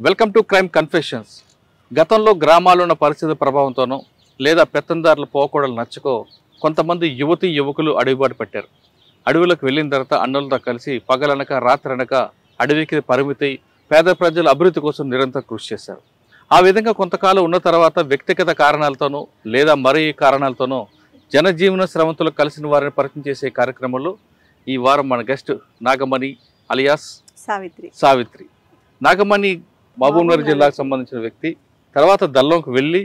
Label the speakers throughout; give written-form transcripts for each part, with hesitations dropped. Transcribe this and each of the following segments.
Speaker 1: Welcome to crime confessions. గతంలో గ్రామాల్లో ఉన్న పరిస్థితి ప్రభావంతోనో లేదా పెత్తందారుల పోకూడలు నచ్చకో కొంతమంది యువతీ యువకులు అడవిబాటు పెట్టారు. అడవులకు వెళ్ళిన తర్వాత అన్నులతో కలిసి పగలనక రాత్రనక అడవికి పరిమితి పేద ప్రజల అభివృద్ధి కోసం నిరంతరం కృషి చేశారు. ఆ విధంగా కొంతకాలం ఉన్న తర్వాత వ్యక్తిగత కారణాలతోనో లేదా మరే కారణాలతోనో జనజీవన శ్రమంతులు కలిసిన వారిని పరిచయం చేసే కార్యక్రమంలో ఈ వారం మన గెస్ట్ నాగమణి అలియాస్ సావిత్రి. నాగమణి మహబూబ్నగర్ జిల్లాకు సంబంధించిన వ్యక్తి. తర్వాత దల్లంకు వెళ్ళి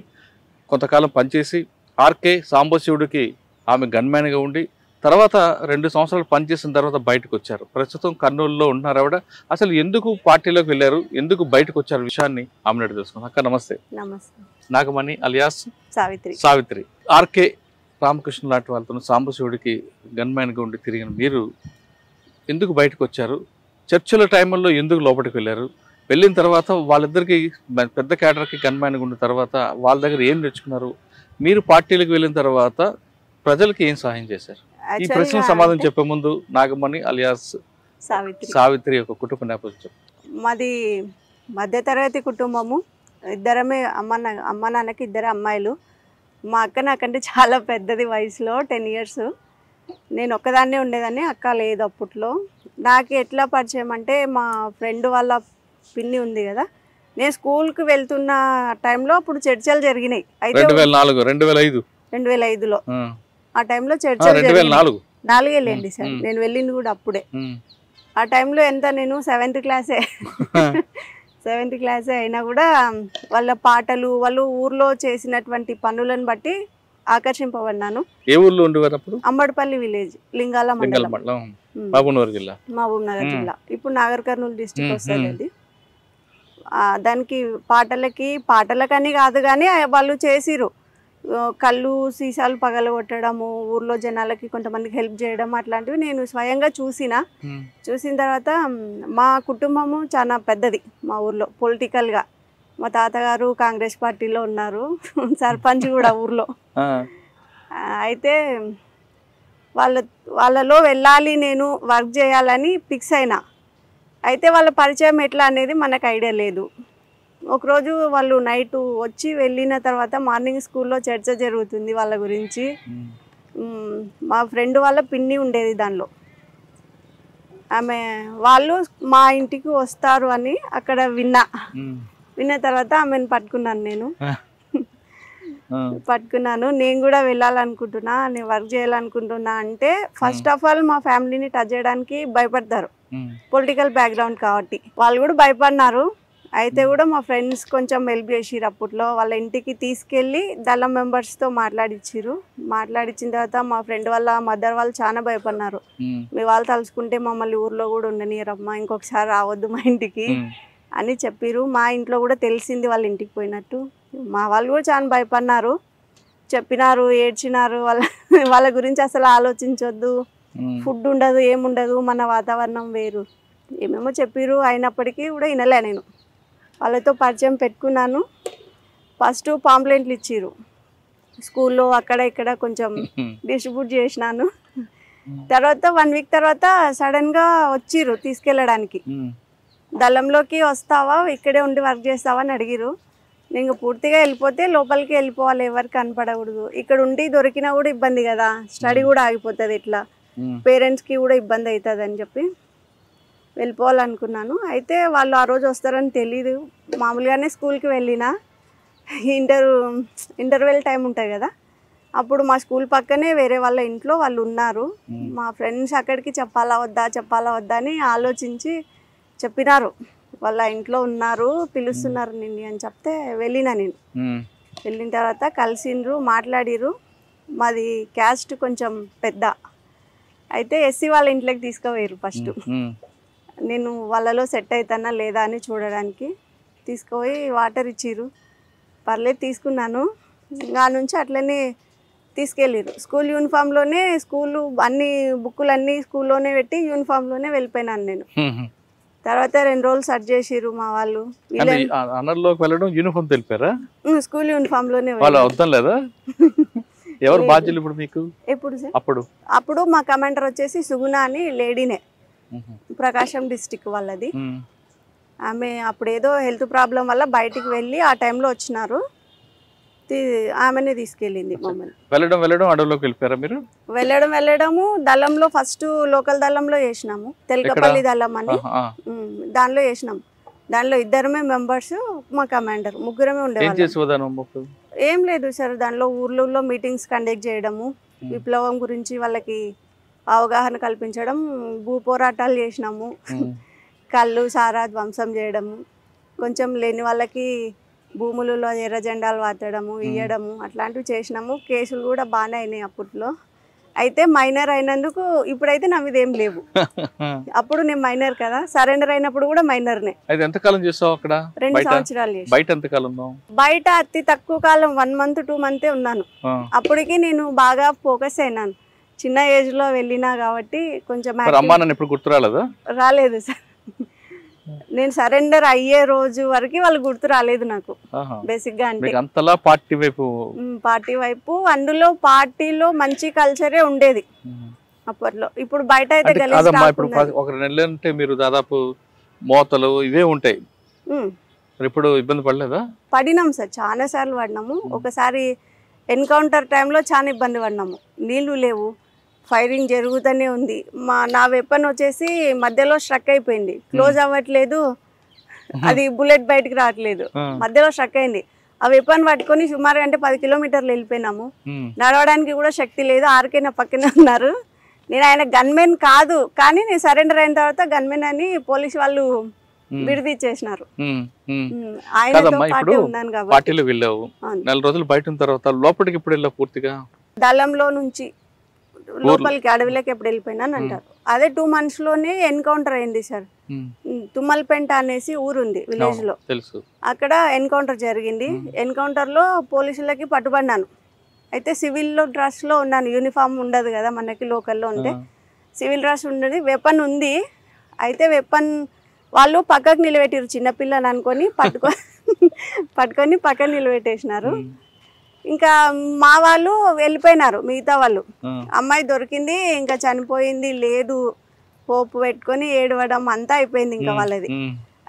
Speaker 1: కొంతకాలం పనిచేసి ఆర్కే సాంబశివుడికి ఆమె గన్మ్యాన్గా ఉండి తర్వాత 2 సంవత్సరాలు పనిచేసిన తర్వాత బయటకు వచ్చారు. ప్రస్తుతం కర్నూలులో ఉంటున్నారు ఆవిడ. అసలు ఎందుకు పార్టీలోకి వెళ్ళారు, ఎందుకు బయటకు వచ్చారు విషయాన్ని ఆమె అడిగి తెలుసుకున్నాం. అక్క నమస్తే. నాగమణి అలియాస్ సావిత్రి. ఆర్కే రామకృష్ణ లాంటి వాళ్ళతో సాంబశివుడికి గన్మ్యాన్గా ఉండి తిరిగిన మీరు ఎందుకు బయటకు వచ్చారు? చర్చల టైంలో ఎందుకు లోపలికి వెళ్ళారు? వెళ్ళిన తర్వాత వాళ్ళిద్దరికి పెద్ద క్యాడర్కి గన్మ్యాన్గా ఉన్న తర్వాత వాళ్ళ దగ్గర ఏం నేర్చుకున్నారు? మీరు పార్టీలకు వెళ్ళిన తర్వాత ప్రజలకి ఏం సహాయం చేశారు? ఈ ప్రశ్నకు సమాధానం చెప్పే ముందు నాగమణి అలియాస్ సావిత్రి యొక్క కుటుంబ నేపథ్యం.
Speaker 2: మాది మధ్యతరగతి కుటుంబము. ఇద్దరమే అమ్మ నాన్నకి 2 అమ్మాయిలు. మా అక్క నాకంటే చాలా పెద్దది వయసులో 10 years. నేను ఒక్కదాన్నే ఉండేదాన్ని, అక్క లేదు అప్పట్లో. నాకు ఎట్లా పరిచయం అంటే మా ఫ్రెండ్ వాళ్ళ పిన్ని ఉంది కదా, నేను స్కూల్కి వెళ్తున్న టైంలో అప్పుడు చర్చలు జరిగినాయి. అయితే 2005లో ఆ టైంలో చర్చలు 4 సార్, నేను వెళ్ళింది కూడా అప్పుడే. ఆ టైంలో ఎంత నేను 7th క్లాసే 7th క్లాసే అయినా కూడా వాళ్ళ పాటలు, వాళ్ళు ఊర్లో చేసినటువంటి పనులను బట్టి ఆకర్షింపబడినాను.
Speaker 1: ఏ ఊర్లో ఉండేవారు అప్పుడు?
Speaker 2: అంబడిపల్లి విలేజ్, లింగాల మండలం, మహబూబ్నగర్ జిల్లా. ఇప్పుడు నాగర్ కర్నూలు డిస్ట్రిక్ట్ వస్తుంది అది. దానికి పాటలకని కాదు కానీ వాళ్ళు చేసిరు. కళ్ళు సీసాలు పగలగొట్టడము, ఊర్లో జనాలకి కొంతమందికి హెల్ప్ చేయడం, అట్లాంటివి నేను స్వయంగా చూసిన తర్వాత మా కుటుంబము చాలా పెద్దది మా ఊర్లో పొలిటికల్గా. మా తాతగారు కాంగ్రెస్ పార్టీలో ఉన్నారు, సర్పంచ్ కూడా ఊర్లో. అయితే వాళ్ళలో వెళ్ళాలి, నేను వర్క్ చేయాలని ఫిక్స్ అయినా. అయితే వాళ్ళ పరిచయం ఎట్లా అనేది మనకు ఐడియా లేదు. ఒకరోజు వాళ్ళు నైట్ వచ్చి వెళ్ళిన తర్వాత మార్నింగ్ స్కూల్లో చర్చ జరుగుతుంది వాళ్ళ గురించి. మా ఫ్రెండ్ వాళ్ళ పిన్ని ఉండేది దానిలో. వాళ్ళు మా ఇంటికి వస్తారు అని అక్కడ విన్న తర్వాత ఆమెను పట్టుకున్నాను. నేను కూడా వెళ్ళాలనుకుంటున్నా, నేను వర్క్ చేయాలనుకుంటున్నా అంటే ఫస్ట్ ఆఫ్ ఆల్ మా ఫ్యామిలీని టచ్ చేయడానికి భయపడతారు, పొలిటికల్ బ్యాక్గ్రౌండ్ కాబట్టి. వాళ్ళు కూడా భయపడినారు. అయితే కూడా మా ఫ్రెండ్స్ కొంచెం హెల్ప్ చేసిరు. అప్పట్లో వాళ్ళ ఇంటికి తీసుకెళ్ళి దళం మెంబర్స్తో మాట్లాడించిన తర్వాత మా ఫ్రెండ్ వాళ్ళ మదర్ వాళ్ళు చాలా భయపడినారు. మీ వాళ్ళు తలుచుకుంటే మమ్మల్ని ఊర్లో కూడా ఉండనియరమ్మా, ఇంకొకసారి రావద్దు మా ఇంటికి అని చెప్పిరు. మా ఇంట్లో కూడా తెలిసింది వాళ్ళ ఇంటికి పోయినట్టు. మా వాళ్ళు కూడా చాలా భయపడినారు, చెప్పినారు, ఏడ్చినారు. వాళ్ళ గురించి అసలు ఆలోచించొద్దు, ఫుడ్ ఉండదు, ఏముండదు, మన వాతావరణం వేరు, ఏమేమో చెప్పిరు. అయినప్పటికీ కూడా వినలే. నేను వాళ్ళతో పరిచయం పెట్టుకున్నాను. ఫస్ట్ పాంప్లెంట్లు ఇచ్చిరు స్కూల్లో, అక్కడ ఇక్కడ కొంచెం డిస్ట్రిబ్యూట్ చేసినాను. తర్వాత 1 week తర్వాత సడన్గా వచ్చిర్రు తీసుకెళ్ళడానికి. దళంలోకి వస్తావా, ఇక్కడే ఉండి వర్క్ చేస్తావా అని అడిగిరు. నేను పూర్తిగా వెళ్ళిపోతే లోపలికి వెళ్ళిపోవాలి, ఎవరికి కనపడకూడదు. ఇక్కడ ఉండి దొరికినా కూడా ఇబ్బంది కదా, స్టడీ కూడా ఆగిపోతుంది, ఇట్లా పేరెంట్స్కి కూడా ఇబ్బంది అవుతుంది అని చెప్పి వెళ్ళిపోవాలనుకున్నాను. అయితే వాళ్ళు ఆ రోజు వస్తారని తెలీదు. మామూలుగానే స్కూల్కి వెళ్ళిన ఇంటర్వెల్ టైం ఉంటుంది కదా, అప్పుడు మా స్కూల్ పక్కనే వేరే వాళ్ళ ఇంట్లో వాళ్ళు ఉన్నారు. మా ఫ్రెండ్స్ అక్కడికి చెప్పాలా వద్దా అని ఆలోచించి చెప్పినారు. వాళ్ళ ఇంట్లో ఉన్నారు, పిలుస్తున్నారు నిన్ను అని చెప్తే వెళ్ళిన. నేను వెళ్ళిన తర్వాత కలిసిండ్రు, మాట్లాడిరు. మాది క్యాస్ట్ కొంచెం పెద్ద. అయితే ఎస్సీ వాళ్ళ ఇంట్లోకి తీసుకుపోయారు. ఫస్ట్ నేను వాళ్ళలో సెట్ అవుతానా లేదా అని చూడడానికి తీసుకుపోయి వాటర్ ఇచ్చిర్రు. పర్లేదు తీసుకున్నాను. ఇంకా నుంచి అట్లనే తీసుకెళ్ళిరు. స్కూల్ యూనిఫామ్లోనే, అన్ని బుక్కులన్నీ స్కూల్లోనే పెట్టి యూనిఫామ్లోనే వెళ్ళిపోయినాను నేను. తర్వాత 2 రోజులు సెర్చ్ చేసిర్రు మా వాళ్ళు. స్కూల్ యూనిఫామ్లోనే.
Speaker 1: ఎవరు బాధ్యులు ఇప్పుడు మీకు?
Speaker 2: అప్పుడు మా కమాండర్ వచ్చేసి సుగుణ అని లేడీనే, ప్రకాశం డిస్టిక్ వాళ్ళది. ఆమె అప్పుడు ఏదో హెల్త్ ప్రాబ్లం వల్ల బయటికి వెళ్ళి ఆ టైంలో వచ్చినారు, ఆమెనే తీసుకెళ్ళింది మమ్మల్ని.
Speaker 1: వెళ్ళడం అడవిలోకి వెళ్ళిపోయారా మీరు?
Speaker 2: వెళ్ళడము దళంలో ఫస్ట్ లోకల్ దళంలో చేసినాము, తెలకపల్లి దళం అని, దానిలో చేసినాం. దానిలో 2 మెంబర్స్, మా కమాండర్, ముగ్గురమే ఉండేవాళ్ళం. ఏం లేదు సార్, దానిలో ఊర్లలో మీటింగ్స్ కండక్ట్ చేయడము, విప్లవం గురించి వాళ్ళకి అవగాహన కల్పించడం, భూ పోరాటాలు చేసినాము, కళ్ళు సారా ధ్వంసం చేయడము, కొంచెం లేని వాళ్ళకి భూములలో ఎర్ర జెండాలు వాతడము, ఇయ్యడము, అట్లాంటివి చేసినాము. కేసులు కూడా బాగానే అయినాయి అప్పట్లో. అయితే మైనర్ అయినందుకు ఇప్పుడైతే నా మీద ఏం లేవు. అప్పుడు నేను మైనర్ కదా, సరెండర్ అయినప్పుడు కూడా మైనర్నే.
Speaker 1: ఎంతకాలం చేసావు అక్కడ?
Speaker 2: 2 సంవత్సరాలు చేసి.
Speaker 1: బయట ఎంతకాలం?
Speaker 2: బయట అతి తక్కువ కాలం, 1 మంత్ 2 మంతే ఉన్నాను. అప్పటికి నేను బాగా ఫోకస్ అయినాను, చిన్న ఏజ్ లో వెళ్ళినా కాబట్టి. కొంచెం
Speaker 1: గుర్తు రాలేదా?
Speaker 2: రాలేదు సార్, నేను సరెండర్ అయ్యే రోజు వరకు వాళ్ళు గుర్తు రాలేదు నాకు బేసిక్ గా. అంటే పార్టీ వైపు, అందులో పార్టీలో మంచి కల్చరే ఉండేది అప్పట్లో. ఇప్పుడు బయట అయితే
Speaker 1: మీరు దాదాపు మోతలు ఇవే ఉంటాయి. ఇప్పుడు ఇబ్బంది పడలేదా?
Speaker 2: పడినాం సార్, చాలా సార్లు పడినాము. ఒకసారి ఎన్కౌంటర్ టైంలో చాలా ఇబ్బంది పడినాము, నీళ్లు లేవు, ఫైరింగ్ జరుగుతూనే ఉంది. నా వెపన్ వచ్చేసి మధ్యలో స్ట్రక్ అయిపోయింది, క్లోజ్ అవ్వట్లేదు, అది బుల్లెట్ బయటకు రావట్లేదు, మధ్యలో స్ట్రక్ అయింది. ఆ వెపన్ పట్టుకొని సుమారు అంటే 10 కిలోమీటర్లు వెళ్ళిపోయినాము. నడవడానికి కూడా శక్తి లేదు. ఆర్కే నా పక్కనే ఉన్నారు. నేను ఆయన గన్మెన్ కాదు, కానీ నేను సరెండర్ అయిన తర్వాత గన్మెన్ అని పోలీసు వాళ్ళు విడిదిచ్చేసినారు. ఆయనతో ఉన్నాను కాబట్టి.
Speaker 1: 4 రోజులు బయట ఉన్న తర్వాత లోపలికి ఇప్పుడు వెళ్ళావు పూర్తిగా?
Speaker 2: దళంలో నుంచి లోపలికి అడవిలోకి ఎప్పుడు వెళ్ళిపోయినాను అంటారు. అదే 2 months లోనే ఎన్కౌంటర్ అయింది సార్. తుమ్మలపెంట అనేసి ఊరుంది విలేజ్ లో, అక్కడ ఎన్కౌంటర్ జరిగింది. ఎన్కౌంటర్ లో పోలీసులకి పట్టుబడినాను. అయితే సివిల్ డ్రెస్ లో ఉన్నాను, యూనిఫామ్ ఉండదు కదా మనకి లోకల్లో ఉంటే, సివిల్ డ్రెస్ ఉండదు, వెపన్ ఉంది. అయితే వెపన్ వాళ్ళు పక్కకు నిలబెట్టారు, చిన్నపిల్లని అనుకొని పట్టుకొని పక్కన నిలబెట్టేసినారు. ఇంకా మా వాళ్ళు వెళ్ళిపోయినారు, మిగతా వాళ్ళు. అమ్మాయి దొరికింది, ఇంకా చనిపోయింది లేదు, హోప్ పెట్టుకొని ఏడవడం అంతా అయిపోయింది ఇంకా వాళ్ళది.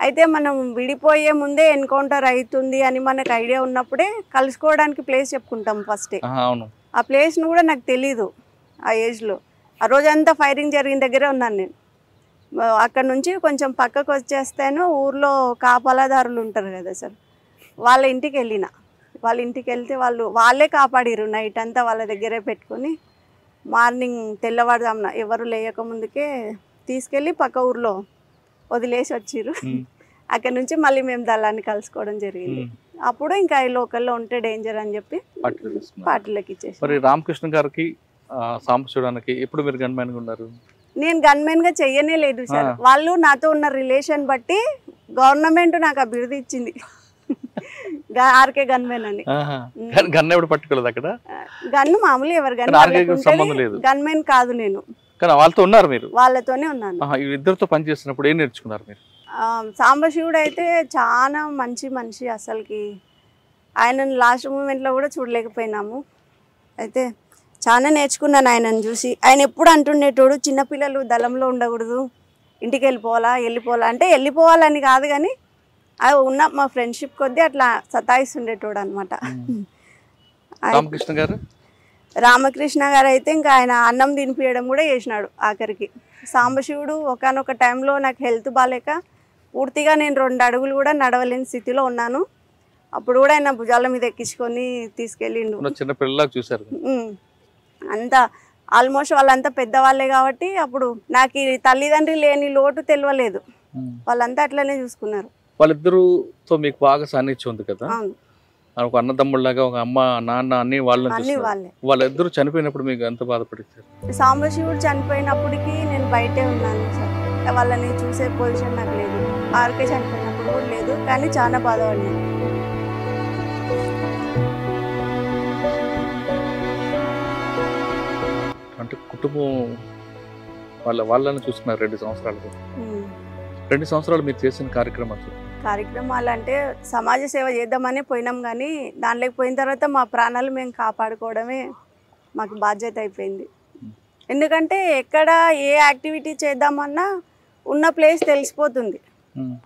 Speaker 2: అయితే మనం విడిపోయే ముందే ఎన్కౌంటర్ అవుతుంది అని మనకు ఐడియా ఉన్నప్పుడే కలుసుకోవడానికి ప్లేస్ చెప్పుకుంటాం ఫస్టే. ఆ ప్లేస్ను కూడా నాకు తెలీదు ఆ ఏజ్లో. ఆ రోజంతా ఫైరింగ్ జరిగిన దగ్గరే ఉన్నాను నేను. అక్కడ నుంచి కొంచెం పక్కకు వచ్చేస్తాను, ఊర్లో కాపలాదారులు ఉంటారు కదా సార్, వాళ్ళ ఇంటికి వెళ్ళిన. వాళ్ళ ఇంటికి వెళ్తే వాళ్ళే కాపాడిరు. నైట్ అంతా వాళ్ళ దగ్గరే పెట్టుకొని మార్నింగ్ తెల్లవారుజామున ఎవరు లేయక ముందుకే తీసుకెళ్ళి పక్క ఊర్లో వదిలేసి వచ్చిర్రు. అక్కడ నుంచి మళ్ళీ మేము దళాన్ని కలుసుకోవడం జరిగింది. అప్పుడు ఇంకా ఈ లోకల్లో ఉంటే డేంజర్ అని చెప్పి పార్టీలోకి ఇచ్చేసి.
Speaker 1: మరి రామకృష్ణ గారికి సాంబశివుడానికి ఎప్పుడు మీరు గన్మెన్ గా ఉన్నారు?
Speaker 2: నేను గన్మెన్ గా చెయ్యనే లేదు సార్. వాళ్ళు నాతో ఉన్న రిలేషన్ బట్టి గవర్నమెంట్ నాకు ఆ బిరుదు ఇచ్చింది, ఆర్కే గన్మెన్ అని.
Speaker 1: గన్ ఎవరు పట్టుకోలేదు అక్కడ?
Speaker 2: గన్ను మామూలు ఎవరు గన్మెన్ కాదు నేను.
Speaker 1: వాళ్ళతో ఉన్నారు మీరు?
Speaker 2: వాళ్ళతోనే ఉన్నాను.
Speaker 1: ఇద్దరితో పని చేస్తున్నప్పుడు ఏం నేర్చుకున్నారు మీరు?
Speaker 2: సాంబశివుడు అయితే చాలా మంచి మనిషి అసలుకి. ఆయనను లాస్ట్ మూమెంట్లో కూడా చూడలేకపోయినాము. అయితే చాలా నేర్చుకున్నాను ఆయనను చూసి. ఆయన ఎప్పుడు అంటుండేటోడు, చిన్నపిల్లలు దళంలో ఉండకూడదు, ఇంటికి వెళ్ళిపోవాలా అంటే వెళ్ళిపోవాలని కాదు, కానీ అది ఉన్న మా ఫ్రెండ్షిప్ కొద్దీ అట్లా సతాయిస్తుండేటోడు అనమాట. రామకృష్ణ గారు అయితే ఇంకా ఆయన అన్నం తినిపించడం కూడా చేసినాడు ఆఖరికి. సాంబశివుడు ఒకానొక టైంలో నాకు హెల్త్ బాగాలేక పూర్తిగా నేను 2 అడుగులు కూడా నడవలేని స్థితిలో ఉన్నాను. అప్పుడు కూడా ఆయన భుజాల మీద ఎక్కించుకొని తీసుకెళ్ళిండు. అంతా ఆల్మోస్ట్ వాళ్ళంతా పెద్దవాళ్ళే కాబట్టి అప్పుడు నాకు తల్లిదండ్రి లేని లోటు తెలియలేదు. వాళ్ళంతా అట్లనే చూసుకున్నారు.
Speaker 1: వాళ్ళిద్దరుతో మీకు బాగా సాన్నిధ్యం ఉంది కదా, ఒక అన్నదమ్ముళ్ళగా, ఒక అమ్మ నాన్న అన్ని వాళ్ళిద్దరు చనిపోయినప్పుడు మీకు ఎంత బాధపడింది?
Speaker 2: సాంబశివుడు చనిపోయినప్పటికీ నేను బయటే ఉన్నాను సార్. వాళ్ళని చూసే పొజిషన్ నాకు లేదు. ఆర్కే చనిపోయినప్పుడు కూడా లేదు, కానీ చాలా బాధపడినాను.
Speaker 1: అంటే కుటుంబం వాళ్ళని చూసుకున్నారు 2 సంవత్సరాలు. 2 సంవత్సరాలు మీరు చేసిన కార్యక్రమాలు
Speaker 2: అంటే సమాజ సేవ చేద్దామని పోయినాం, కానీ దానిలోకి పోయిన తర్వాత మా ప్రాణాలు మేము కాపాడుకోవడమే మాకు బాధ్యత అయిపోయింది. ఎందుకంటే ఎక్కడ ఏ యాక్టివిటీ చేద్దామన్నా ఉన్న ప్లేస్ తెలిసిపోతుంది.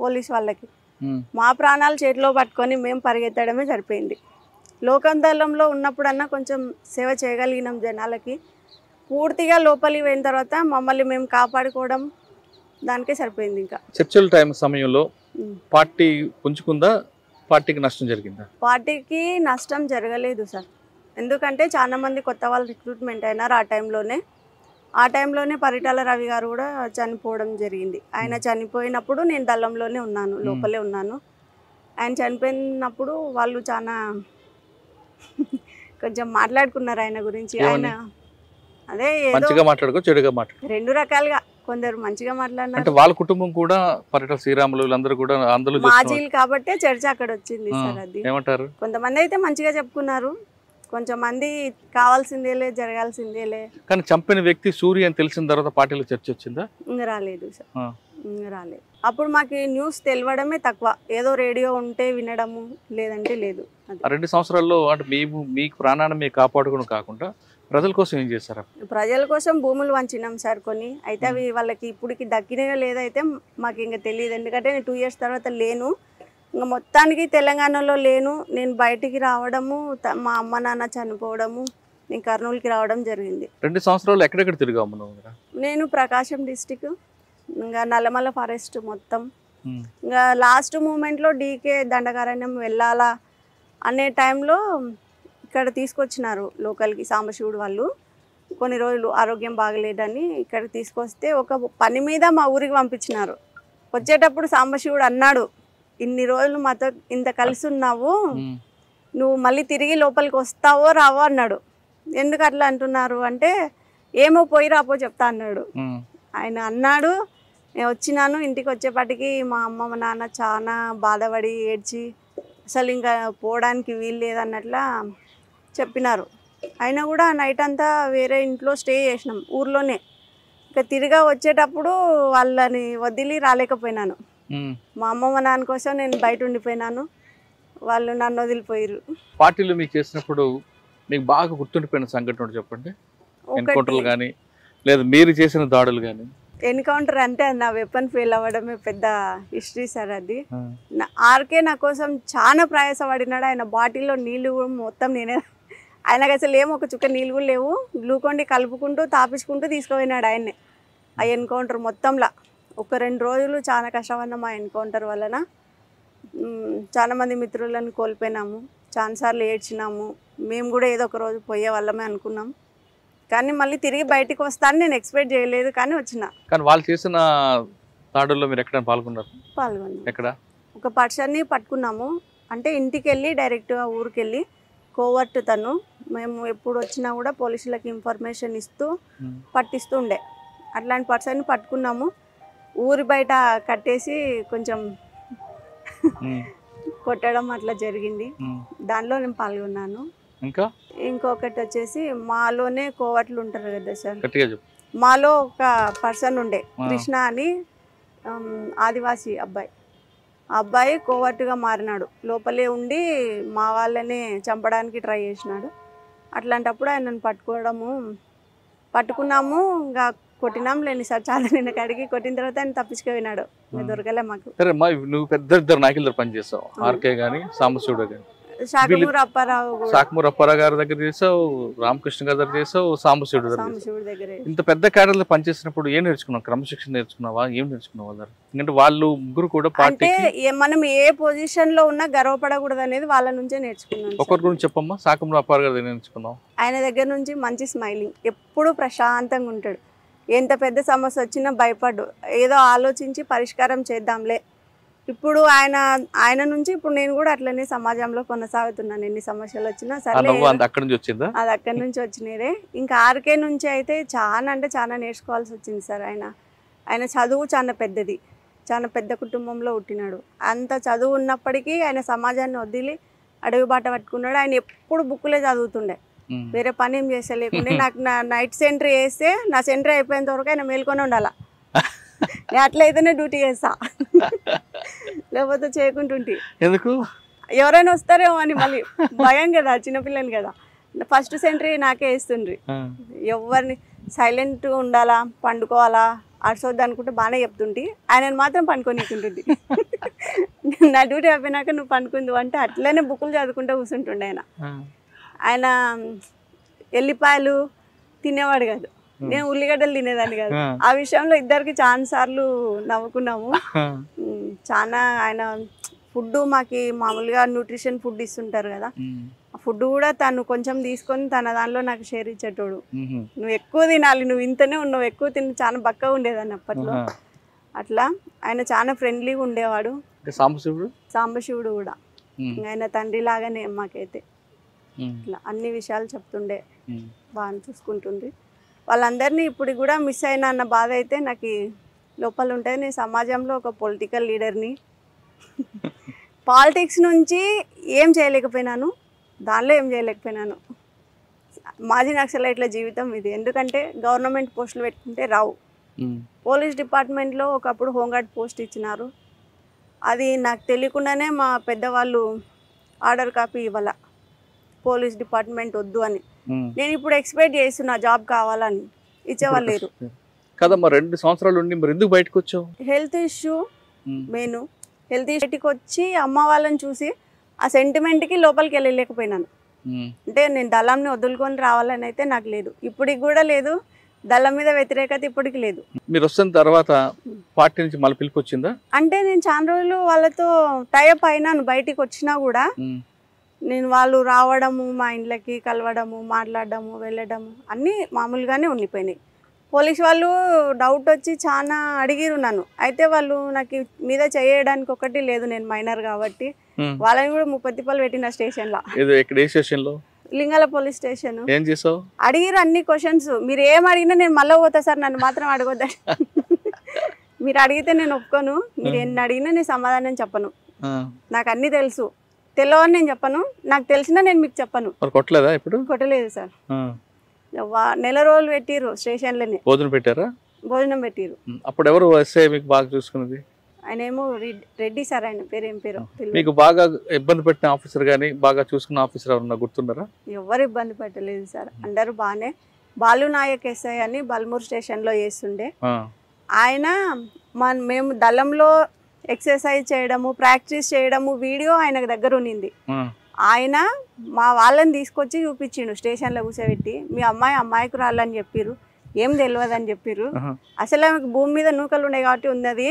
Speaker 2: పోలీస్ వాళ్ళకి. మా ప్రాణాలు చేతిలో పట్టుకొని మేము పరిగెత్తడమే సరిపోయింది. లోకందళంలో ఉన్నప్పుడన్నా కొంచెం సేవ చేయగలిగినాం జనాలకి. పూర్తిగా లోపలికి పోయిన తర్వాత మమ్మల్ని మేము కాపాడుకోవడం దానికే సరిపోయింది. ఇంకా
Speaker 1: చర్చల టైం సమయంలో పార్టీ పుంజుకుందా, పార్టీకి నష్టం జరిగిందా?
Speaker 2: పార్టీకి నష్టం జరగలేదు సార్. ఎందుకంటే చాలా మంది కొత్త వాళ్ళు రిక్రూట్మెంట్ అయినారు ఆ టైంలోనే పరిటాల రవి గారు కూడా చనిపోవడం జరిగింది. ఆయన చనిపోయినప్పుడు నేను దళంలోనే ఉన్నాను, లోపలే ఉన్నాను. ఆయన చనిపోయినప్పుడు వాళ్ళు చాలా కొంచెం మాట్లాడుకున్నారు ఆయన గురించి. ఆయన అదే
Speaker 1: మంచిగా మాట్లాడుకో చెడుగా మాట్లాడు,
Speaker 2: రెండు రకాలుగా, కొందరు మంచిగా మాట్లాడినారు.
Speaker 1: అంటే వాళ్ళ కుటుంబం కూడా పరిటాల శ్రీరాములు వీళ్ళందరూ కూడా అందులో
Speaker 2: మాజీలు కాబట్టి చర్చ అక్కడ వచ్చింది సార్. అది
Speaker 1: ఏమంటారు,
Speaker 2: కొంతమంది అయితే మంచిగా చెప్పుకున్నారు, కొంచెం మంది కావాల్సిందేలే జరగాల్సిందేలే.
Speaker 1: కానీ చంపిన వ్యక్తి సూర్య అని తెలిసిన తర్వాత పార్టీలో చర్చ వచ్చిందా?
Speaker 2: ఇంకా రాలేదు సార్, ఇంకా రాలేదు. అప్పుడు మాకు న్యూస్ తెలియడమే తక్కువ, ఏదో రేడియో ఉంటే వినడము, లేదంటే లేదు.
Speaker 1: 2 సంవత్సరాల్లో అంటే మీకు ప్రాణాన్ని మీకు కాపాడుకోవడం కాకుండా ప్రజల కోసం ఏం చేశారు?
Speaker 2: ప్రజల కోసం భూములు వంచినాం సార్ కొన్ని. అయితే అవి వాళ్ళకి ఇప్పటికి దక్కినాయో లేదైతే మాకు ఇంకా తెలియదు. ఎందుకంటే నేను 2 years తర్వాత లేను, ఇంకా మొత్తానికి తెలంగాణలో లేను. నేను బయటికి రావడము, మా అమ్మ నాన్న చనిపోవడము, నేను కర్నూలుకి రావడం జరిగింది.
Speaker 1: 2 సంవత్సరాలు ఎక్కడెక్కడ తిరిగాము?
Speaker 2: నేను ప్రకాశం డిస్టిక్, ఇంకా నల్లమల్ల ఫారెస్ట్ మొత్తం. ఇంకా లాస్ట్ మూమెంట్లో డీకే దండకారణ్యం వెళ్ళాలా అనే టైంలో ఇక్కడ తీసుకొచ్చినారు లోకల్కి సాంబశివుడు వాళ్ళు. కొన్ని రోజులు ఆరోగ్యం బాగలేదని ఇక్కడ తీసుకొస్తే ఒక పని మీద మా ఊరికి పంపించినారు. వచ్చేటప్పుడు సాంబశివుడు అన్నాడు, ఇన్ని రోజులు మాతో ఇంత కలిసి ఉన్నావు, నువ్వు మళ్ళీ తిరిగి లోపలికి వస్తావో రావో అన్నాడు. ఎందుకు అట్లా అంటున్నారు అంటే, ఏమో పోయి రాపో చెప్తా అన్నాడు. ఆయన అన్నాడు, నేను వచ్చినాను. ఇంటికి వచ్చేపాటికి మా అమ్మ మా నాన్న చాలా బాధపడి ఏడ్చి అసలు ఇంకా పోవడానికి వీలు లేదన్నట్లా చెప్పినారు. అయినా కూడా నైట్ అంతా వేరే ఇంట్లో స్టే చేసినాం ఊర్లోనే. ఇంకా తిరిగా వచ్చేటప్పుడు వాళ్ళని వదిలి రాలేకపోయినాను. మా అమ్మ మా నాన్న కోసం నేను బయట ఉండిపోయినాను, వాళ్ళు నన్ను వదిలిపోయారు.
Speaker 1: పార్టీలో మీకు చేసినప్పుడు మీకు బాగా గుర్తుండిపోయిన సంఘటన చెప్పండి. ఎన్కౌంటర్లు కానీ లేదా మీరు చేసిన దాడులు కానీ?
Speaker 2: ఎన్కౌంటర్ అంటే నా వెపన్ ఫెయిల్ అవ్వడమే పెద్ద హిస్టరీ సార్. అది ఆర్కే నా కోసం చాలా ప్రయాసపడినాడు. ఆయన బాటిల్లో నీళ్ళు మొత్తం నేనే, ఆయనకు అసలు ఏమో ఒక చుక్క నీళ్ళు కూడా లేవు, గ్లూకోండి కలుపుకుంటూ తాపించుకుంటూ తీసుకుపోయినాడు ఆయన్నే. ఆ ఎన్కౌంటర్ మొత్తంలో ఒక 2 రోజులు చాలా కష్టపడినాం. ఆ ఎన్కౌంటర్ వలన చాలా మంది మిత్రులను కోల్పోయినాము, చాలాసార్లు ఏడ్చినాము. మేము కూడా ఏదో ఒక రోజు పోయే వాళ్ళమే అనుకున్నాం, కానీ మళ్ళీ తిరిగి బయటికి వస్తాను నేను ఎక్స్పెక్ట్ చేయలేదు, కానీ వచ్చిన.
Speaker 1: కానీ వాళ్ళు చేసిన దాడుల్లో మీరు ఎక్కడ పాల్గొన్నారు?
Speaker 2: పాల్గొన్నాం.
Speaker 1: ఎక్కడ?
Speaker 2: ఒక పర్సన్ని పట్టుకున్నాము, అంటే ఇంటికి వెళ్ళి డైరెక్ట్గా ఊరికి వెళ్ళి కోవర్ట్ తను. మేము ఎప్పుడు వచ్చినా కూడా పోలీసులకు ఇన్ఫర్మేషన్ ఇస్తూ పట్టిస్తూ ఉండే. అట్లాంటి పర్సన్ని పట్టుకున్నాము, ఊరి బయట కట్టేసి కొంచెం కొట్టడం అట్లా జరిగింది. దానిలో నేను పాల్గొన్నాను. ఇంకొకటి వచ్చేసి మాలోనే కోవట్లు ఉంటారు కదా సార్, మాలో ఒక పర్సన్ ఉండే కృష్ణ అని, ఆదివాసీ అబ్బాయి. ఆ అబ్బాయి కోవట్టుగా మారినాడు, లోపలే ఉండి మా వాళ్ళని చంపడానికి ట్రై చేసినాడు. అట్లాంటప్పుడు ఆయనను పట్టుకున్నాము, ఇంకా కొట్టినాం లేని సార్. చాలా నిన్న కడిగి కొట్టిన తర్వాత ఆయన తప్పించుకుపోయినాడు, దొరకలే మాకు.
Speaker 1: నువ్వు పెద్ద నాయకుల పని చేస్తావు, ఆర్కే గానీ సాంబశివుడు గానీ.
Speaker 2: శాఖమూరు
Speaker 1: అప్పారావు గారి దగ్గర చేసావు, రామకృష్ణ గారి దగ్గర చేసావు, సాంబశివుడు దగ్గర. ఇంత పెద్ద క్యాడర్లో పనిచేసినప్పుడు ఏం నేర్చుకున్నావు? క్రమశిక్షణ నేర్చుకున్నావా? ఏం నేర్చుకున్నావు? ఎందుకంటే వాళ్ళు ముగ్గురు కూడా
Speaker 2: అంటే మనం ఏ పొజిషన్ లో ఉన్నా గర్వపడకూడదు అనేది వాళ్ళ నుంచే నేర్చుకున్నాను.
Speaker 1: ఒకరి గురించి చెప్పమ్మా. శాఖమూరు అప్పారావు గారి నేర్చుకున్నావు?
Speaker 2: ఆయన దగ్గర నుంచి మంచి స్మైలింగ్, ఎప్పుడు ప్రశాంతంగా ఉంటాడు. ఎంత పెద్ద సమస్య వచ్చినా భయపడ్డు, ఏదో ఆలోచించి పరిష్కారం చేద్దాంలే. ఇప్పుడు ఆయన నుంచి ఇప్పుడు నేను కూడా అట్లనే సమాజంలో కొనసాగుతున్నాను. ఎన్ని సమస్యలు వచ్చినా సరే అది అక్కడి నుంచి వచ్చినదే. ఇంకా ఆర్కే నుంచి అయితే చాలా అంటే చాలా నేర్చుకోవాల్సి వచ్చింది సార్. ఆయన చదువు చాలా పెద్దది, చాలా పెద్ద కుటుంబంలో పుట్టినాడు. అంత చదువు ఉన్నప్పటికీ ఆయన సమాజాన్ని వదిలి అడవి బాట పట్టుకున్నాడు. ఆయన ఎప్పుడు బుక్కులే చదువుతుండే, వేరే పని ఏం చేసలేకుండే. నాకు నా నైట్ సెంట్రీ వేస్తే నా సెంట్రీ అయిపోయేంత వరకు ఆయన మేల్కొని ఉండాల. నేను అట్లయితేనే డ్యూటీ చేస్తా, లేకపోతే చేయకుంటుంటే
Speaker 1: ఎందుకు
Speaker 2: ఎవరైనా వస్తారేమో అని మళ్ళీ భయం కదా, చిన్నపిల్లని కదా. ఫస్ట్ సెంట్రీ నాకే వేస్తుండ్రి. ఎవరిని సైలెంట్గా ఉండాలా, పండుకోవాలా, అరసొద్దు అనుకుంటే బాగానే చెప్తుంటే ఆయనను మాత్రం పనుకొనికుంటుంది. నా డ్యూటీ అయిపోయినాక నువ్వు పనుకుందు అంటే అట్లనే బుక్కులు చదువుకుంటూ కూర్చుంటుండే ఆయన ఎల్లిపాయలు తినేవాడు కాదు, నేను ఉల్లిగడ్డలు తినేదాన్ని కాదు. ఆ విషయంలో ఇద్దరికి చాలా సార్లు నవ్వుకున్నాము. చాలా ఆయన ఫుడ్ మాకి మామూలుగా న్యూట్రిషన్ ఫుడ్ ఇస్తుంటారు కదా, ఆ ఫుడ్ కూడా తను కొంచెం తీసుకొని తన దానిలో నాకు షేర్ ఇచ్చేటోడు. నువ్వు ఎక్కువ తినాలి, నువ్వు ఇంతనే ఉన్నావు, ఎక్కువ తిని చాలా బక్కగా ఉండేదాన్ని అప్పట్లో. అట్లా ఆయన చాలా ఫ్రెండ్లీగా ఉండేవాడు. సాంబశివుడు కూడా ఆయన తండ్రి లాగానే మాకైతే ఇట్లా అన్ని విషయాలు చెప్తుండే, బాగా చూసుకుంటుంది. వాళ్ళందరినీ ఇప్పుడు కూడా మిస్ అయినా అన్న బాధ అయితే నాకు లోపల ఉంటుంది. నేను సమాజంలో ఒక పొలిటికల్ లీడర్ని, పాలిటిక్స్ నుంచి ఏం చేయలేకపోయినాను, దానిలో ఏం చేయలేకపోయినాను. మాజీ నక్సలైట్ల జీవితం ఇది. ఎందుకంటే గవర్నమెంట్ పోస్టులు పెట్టుకుంటే రావు. పోలీస్ డిపార్ట్మెంట్లో ఒకప్పుడు హోంగార్డ్ పోస్ట్ ఇచ్చినారు, అది నాకు తెలియకుండానే మా పెద్దవాళ్ళు ఆర్డర్ కాపీ ఇవ్వాల, పోలీస్ డిపార్ట్మెంట్ వద్దు అని. నేను ఇప్పుడు ఎక్స్పెక్ట్ చేస్తున్నా జాబ్ కావాలని, ఇచ్చేవాళ్ళు లేరు
Speaker 1: కదమ్మా. 2 సంవత్సరాలు ఉండి మరి ఎందుకు బయటకు వచ్చావు?
Speaker 2: Health issue main. హెల్త్ ఇష్యూకి వచ్చి అమ్మ వాళ్ళని చూసి ఆ సెంటిమెంట్కి లోపలికి వెళ్ళలేకపోయినాను. అంటే నేను దళంని వదులుకొని రావాలని అయితే నాకు లేదు, ఇప్పటికి కూడా లేదు. దళం మీద వ్యతిరేకత ఇప్పటికి లేదు.
Speaker 1: మీరు వస్తున్న తర్వాత పార్టీ నుంచి మళ్ళీ పిలుపు వచ్చిందా?
Speaker 2: అంటే నేను చాలా రోజులు వాళ్ళతో టైఅప్ అయినాను. బయటికి వచ్చినా కూడా నేను వాళ్ళు రావడము, మా ఇంట్లోకి కలవడము, మాట్లాడడము, వెళ్ళడము అన్నీ మామూలుగానే ఉండిపోయినాయి. పోలీస్ వాళ్ళు డౌట్ వచ్చి చాలా అడిగిరు నన్ను. అయితే వాళ్ళు నాకు మీద చేయడానికి ఒకటి లేదు, నేను మైనర్ కాబట్టి. వాళ్ళని కూడా 30 తిప్పలు పెట్టిన స్టేషన్లో. లింగాల పోలీస్ స్టేషన్.
Speaker 1: ఏం చేసావు?
Speaker 2: అడిగిరు అన్ని క్వశ్చన్స్. మీరు ఏం అడిగినా నేను మళ్ళీ పోతా సార్, నన్ను మాత్రం అడగొద్దా. మీరు అడిగితే నేను ఒప్పుకోను, మీరు ఎన్ని అడిగినా నేను సమాధానం చెప్పను. నాకు అన్ని తెలుసు, తెలియని నేను చెప్పను, నాకు తెలిసినా నేను మీకు చెప్పను.
Speaker 1: కొట్టలేదా? ఇప్పుడు
Speaker 2: కొట్టలేదు సార్. నెల రోజులు పెట్టిరు స్టేషన్లోనే.
Speaker 1: భోజనం పెట్టారా?
Speaker 2: భోజనం పెట్టిరు.
Speaker 1: అప్పుడు ఎవరు ఎస్ఐ మీకు బాగా చూసుకున్నది?
Speaker 2: ఆయన ఏమో రెడ్డి సార్, ఆయన పేరు ఏం పేరు.
Speaker 1: మీకు బాగా ఇబ్బంది పెట్టిన ఆఫీసర్ కానీ బాగా చూసుకున్న ఆఫీసర్ ఎవరన్నా గుర్తున్నారా?
Speaker 2: ఎవరు ఇబ్బంది పెట్టలేదు సార్, అందరూ బాగానే. బాలు నాయక్ ఎస్ఐ అని బల్మూర్ స్టేషన్లో చేస్తుండే ఆయన. మేము దళంలో ఎక్సర్సైజ్ చేయడము, ప్రాక్టీస్ చేయడము వీడియో ఆయన దగ్గర ఉన్నింది. ఆయన మా వాళ్ళని తీసుకొచ్చి చూపించిండు స్టేషన్లో కూర్చోబెట్టి. మీ అమ్మాయికి రాళ్ళని చెప్పిర్రు, ఏం తెలియదని చెప్పిర్రు. అసలు ఆమెకు భూమి మీద నూకలు ఉన్నాయి కాబట్టి ఉన్నది,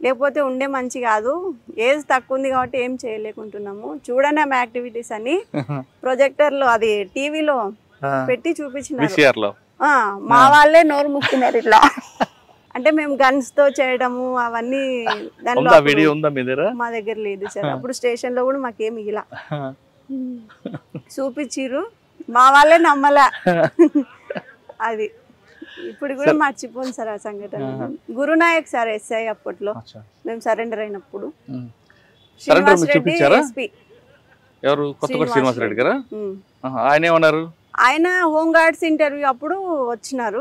Speaker 2: లేకపోతే ఉండే మంచి కాదు, ఏజ్ తక్కువ ఉంది కాబట్టి ఏం చేయలేకుంటున్నాము, చూడండి ఆమె యాక్టివిటీస్ అని ప్రొజెక్టర్లో అది టీవీలో పెట్టి చూపించినారు. మా వాళ్ళే నోరు ముక్కున్నారు ఇట్లా. అంటే మేము గన్స్ తో చేయడము అవన్నీ మా దగ్గర లేదు సార్. అప్పుడు స్టేషన్ లో కూడా మాకేమి ఇలా చూపించిర్రు, మా వాళ్ళే నమ్మలా. అది ఇప్పుడు కూడా మర్చిపోను సార్ ఆ సంఘటన. గురునాయక్ సార్ ఎస్ఐ అప్పట్లో మేము సరెండర్ అయినప్పుడు. ఆయన హోమ్ గార్డ్స్ ఇంటర్వ్యూ అప్పుడు వచ్చినారు.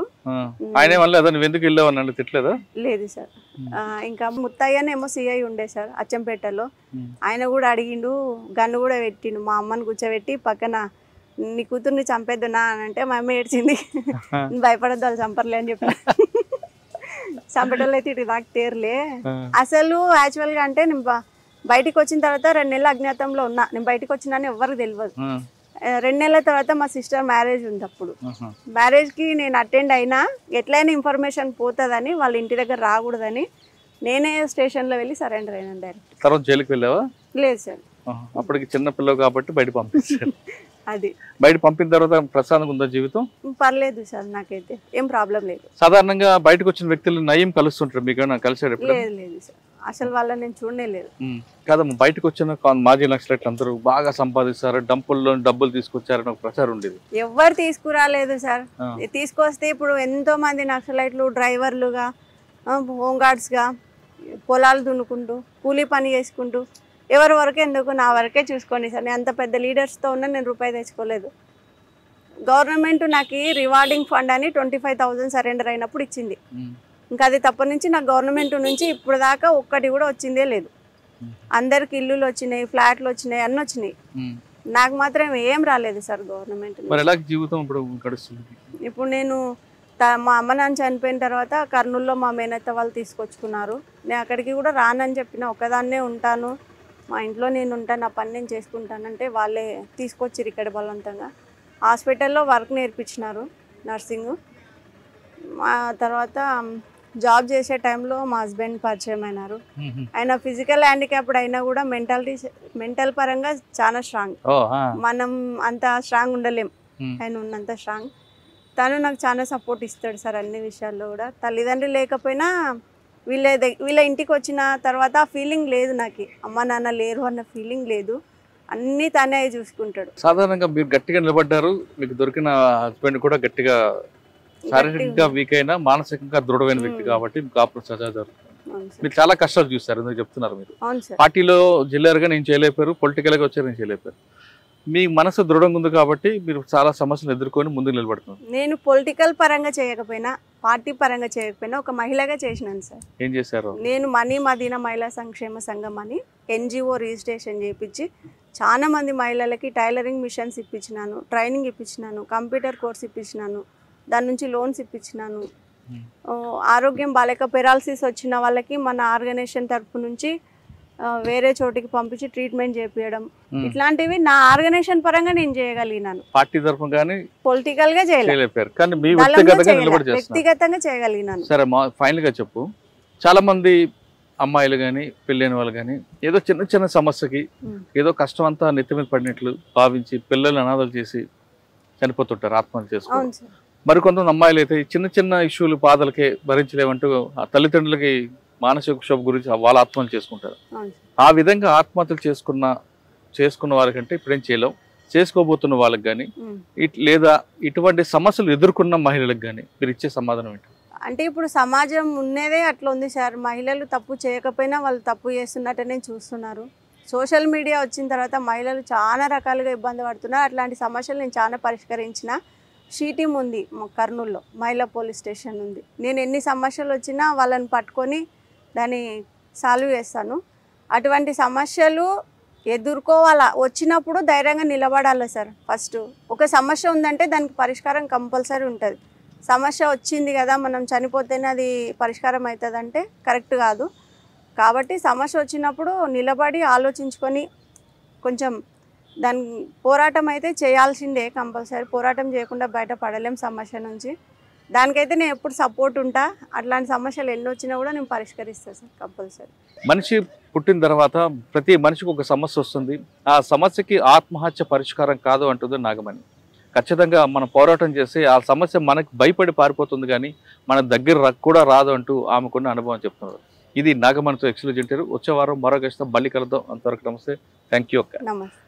Speaker 2: లేదు సార్. ఇంకా ముత్తయ్యనేమో సిఐ ఉండే సార్ అచ్చంపేటలో, ఆయన కూడా అడిగిండు, గన్ను కూడా పెట్టిండు. మా అమ్మని కూర్చోబెట్టి పక్కన నీ కూతుర్ని చంపేద్దునా అని అంటే మా అమ్మ ఏడ్చింది. భయపడద్దు, వాళ్ళు చంపర్లే అని చెప్పి. చంపేటోళ్ళు అయితే ఇటు నాకు తేరులే. అసలు యాక్చువల్ గా అంటే నేను బయటికి వచ్చిన తర్వాత 2 నెలలు అజ్ఞాతంలో ఉన్నా. నేను బయటకు వచ్చినాను ఎవరికి తెలియదు. 2 నెలల తర్వాత మా సిస్టర్ మ్యారేజ్ ఉంది. అప్పుడు మ్యారేజ్ కి నేను అటెండ్ అయినా, ఎట్లయినా ఇన్ఫర్మేషన్ పోతుందని, వాళ్ళ ఇంటి దగ్గర రాకూడదని నేనే స్టేషన్ లో వెళ్ళి సరెండర్ అయినా డైరెక్ట్.
Speaker 1: తర్వాత జైలుకి వెళ్ళావా?
Speaker 2: లేదు సార్,
Speaker 1: అప్పటికి చిన్న పిల్లలు కాబట్టి బయట పంపించారు.
Speaker 2: అది
Speaker 1: బయట పంపిన తర్వాత ప్రశాంతంగా ఉందా జీవితం?
Speaker 2: పర్లేదు సార్, నాకైతే ఏం ప్రాబ్లం లేదు.
Speaker 1: సాధారణంగా బయటకు వచ్చిన వ్యక్తులు నయం కలుస్తుంటారు, మీకు కలిసారు?
Speaker 2: లేదు లేదు సార్, అసలు వాళ్ళని నేను చూడనే లేదు.
Speaker 1: కాదమ్మా, బయటకు వచ్చిన మాజీ నక్సలైట్లు అందరూ బాగా సంపాదిస్తారు, డంపుల్లో డబ్బులు తీసుకొచ్చారని ఒక ప్రచారం ఉండేది.
Speaker 2: ఎవరు తీసుకురాలేదు సార్. తీసుకొస్తే ఇప్పుడు ఎంతో మంది నక్సలైట్లు డ్రైవర్లుగా, హోమ్ గార్డ్స్గా పొలాలు దున్నుకుంటూ కూలీ పని చేసుకుంటూ, ఎవరి వరకే ఎందుకు, నా వరకే చూసుకోండి సార్. నేను అంత పెద్ద లీడర్స్తో ఉన్నా నేను రూపాయి తెచ్చుకోలేదు. గవర్నమెంట్ నాకు రివార్డింగ్ ఫండ్ అని 25,000 సరెండర్ అయినప్పుడు ఇచ్చింది. ఇంకా అది తప్ప నుంచి నాకు గవర్నమెంట్ నుంచి ఇప్పుడు దాకా ఒక్కటి కూడా వచ్చిందే లేదు. అందరికి ఇల్లులు వచ్చినాయి, ఫ్లాట్లు వచ్చినాయి, అన్నీ వచ్చినాయి. నాకు మాత్రం ఏం రాలేదు సార్ గవర్నమెంట్.
Speaker 1: జీవితం ఇప్పుడు
Speaker 2: నేను మా అమ్మ నాన్న చనిపోయిన తర్వాత కర్నూలులో మా మేనత్త వాళ్ళు తీసుకొచ్చుకున్నారు. నేను అక్కడికి కూడా రానని చెప్పిన, ఒక్కదాన్నే ఉంటాను, మా ఇంట్లో నేను ఉంటాను, నా పని నేను చేసుకుంటానంటే వాళ్ళే తీసుకొచ్చిరు ఇక్కడ బలవంతంగా. హాస్పిటల్లో వర్క్ నేర్పించినారు, నర్సింగ్. ఆ తర్వాత జాబ్ చేసే టైంలో మా హస్బెండ్ పరిచయం అయినారు. ఆయన ఫిజికల్ హ్యాండిక్యాప్డ్ అయినా కూడా మెంటల్ పరంగా చాలా స్ట్రాంగ్. మనం అంత స్ట్రాంగ్ ఉండలేం, ఆయన ఉన్నంత స్ట్రాంగ్. తను నాకు చాలా సపోర్ట్ ఇస్తాడు సార్ అన్ని విషయాల్లో కూడా. తల్లిదండ్రులు లేకపోయినా వీళ్ళ ఇంటికి వచ్చిన తర్వాత ఆ ఫీలింగ్ లేదు, నాకు అమ్మ నాన్న లేరు అన్న ఫీలింగ్ లేదు. అన్నీ తనే చూసుకుంటాడు.
Speaker 1: సాధారణంగా మీరు గట్టిగా నిలబడ్డారు, మీకు దొరికిన హస్బెండ్ కూడా గట్టిగా శారీరకంగా వీక్ అయినా మానసికంగా దృఢమైన వ్యక్తి కాబట్టి మీకు కాపురం సజా జరుగుతుంది. మీరు చాలా కష్టాలు చూస్తారు, ఎందుకు చెప్తున్నారు. మీరు పార్టీలో జిల్లారుగా నేను చేయలేపారు, పొలిటికల్గా వచ్చారు నేను చేయలేపారు. మీ మనసు దృఢంగా ఉంది కాబట్టి మీరు చాలా సమస్యలు ఎదుర్కొని ముందుకు నిలబడుతున్నారు.
Speaker 2: నేను పొలిటికల్ పరంగా చేయకపోయినా, పార్టీ పరంగా చేయకపోయినా ఒక మహిళగా చేసినాను సార్.
Speaker 1: ఏం చేశారు?
Speaker 2: నేను మనీ మదీనా మహిళా సంక్షేమ సంఘం అని NGO రిజిస్ట్రేషన్ చేయించి చాలా మంది మహిళలకి టైలరింగ్ మిషన్స్ ఇప్పించినాను, ట్రైనింగ్ ఇప్పించినాను, కంప్యూటర్ కోర్స్ ఇప్పించినాను, దాని నుంచి లోన్స్ ఇప్పించినాను. ఆరోగ్యం బాలేక పెరాలసిస్ వచ్చిన వాళ్ళకి మన ఆర్గనైజేషన్ తరఫు నుంచి వేరే చోటికి పంపించి ట్రీట్మెంట్ చేపించడం, ఇట్లాంటివి నా ఆర్గనైజేషన్ పరంగా నేను చేయగలిగినాను.
Speaker 1: పార్టీ తరఫున కానీ పొలిటికల్
Speaker 2: గా
Speaker 1: చేయలేపారు, కానీ మీ
Speaker 2: వ్యక్తిగతంగా చేయగలిగినాను.
Speaker 1: సరే, ఫైనల్ గా చెప్పు. చాలా మంది అమ్మాయిలు కానీ పెళ్ళైన వాళ్ళు కానీ ఏదో చిన్న చిన్న సమస్యకి ఏదో కష్టం అంతా నెత్తి మీద పడినట్లు భావించి పిల్లలు అనాథలు చేసి చనిపోతుంటారు, ఆత్మహత్య చేసుకోవాలి. మరికొంతమంది అమ్మాయిలు అయితే చిన్న చిన్న ఇష్యూలు బాధలకే భరించలేమంటూ ఆ తల్లిదండ్రులకి మానసిక క్షోభ గురించి వాళ్ళు ఆత్మహత్యలు చేసుకుంటారు. ఆ విధంగా ఆత్మహత్యలు చేసుకున్న వాళ్ళకంటే ఇప్పుడేం చేయలేం, చేసుకోబోతున్న వాళ్ళకి కానీ లేదా ఇటువంటి సమస్యలు ఎదుర్కొన్న మహిళలకు కానీ మీరు ఇచ్చే సమాధానం ఏంటి?
Speaker 2: అంటే ఇప్పుడు సమాజం ఉన్నదే అట్లా ఉంది సార్. మహిళలు తప్పు చేయకపోయినా వాళ్ళు తప్పు చేస్తున్నట్టనే చూస్తున్నారు. సోషల్ మీడియా వచ్చిన తర్వాత మహిళలు చాలా రకాలుగా ఇబ్బంది పడుతున్నారు. అట్లాంటి సమస్యలు నేను చాలా పరిష్కరించిన. టీం ఉంది మా కర్నూలులో, మహిళా పోలీస్ స్టేషన్ ఉంది. నేను ఎన్ని సమస్యలు వచ్చినా వాళ్ళని పట్టుకొని దాన్ని సాల్వ్ చేస్తాను. అటువంటి సమస్యలు ఎదుర్కోవాలా, వచ్చినప్పుడు ధైర్యంగా నిలబడాలి సార్. ఫస్ట్ ఒక సమస్య ఉందంటే దానికి పరిష్కారం కంపల్సరీ ఉంటుంది. సమస్య వచ్చింది కదా మనం చనిపోతేనే అది పరిష్కారం అవుతుందంటే కరెక్ట్ కాదు. కాబట్టి సమస్య వచ్చినప్పుడు నిలబడి ఆలోచించుకొని కొంచెం దాని పోరాటం అయితే చేయాల్సిందే కంపల్సరీ. పోరాటం చేయకుండా బయటపడలేం సమస్య నుంచి. దానికైతే నేను ఎప్పుడు సపోర్ట్ ఉంటా. అట్లాంటి సమస్యలు ఎన్ని వచ్చినా కూడా నేను పరిష్కరిస్తాను సార్ కంపల్సరీ.
Speaker 1: మనిషి పుట్టిన తర్వాత ప్రతి మనిషికి ఒక సమస్య వస్తుంది. ఆ సమస్యకి ఆత్మహత్య పరిష్కారం కాదు అంటుంది నాగమణి. ఖచ్చితంగా మనం పోరాటం చేసి ఆ సమస్య మనకు భయపడి పారిపోతుంది, కానీ మన దగ్గర కూడా రాదు అంటూ ఆమెకున్న అనుభవం చెప్తున్నారు. ఇది నాగమణితో ఎక్స్క్లూజివ్ ఇంటర్వ్యూ. వచ్చే వారం మరో గెస్ట్తో మళ్ళీ కలుద్దాం. అంతవరకు నమస్తే, థ్యాంక్ యూ అక్క.
Speaker 2: నమస్తే.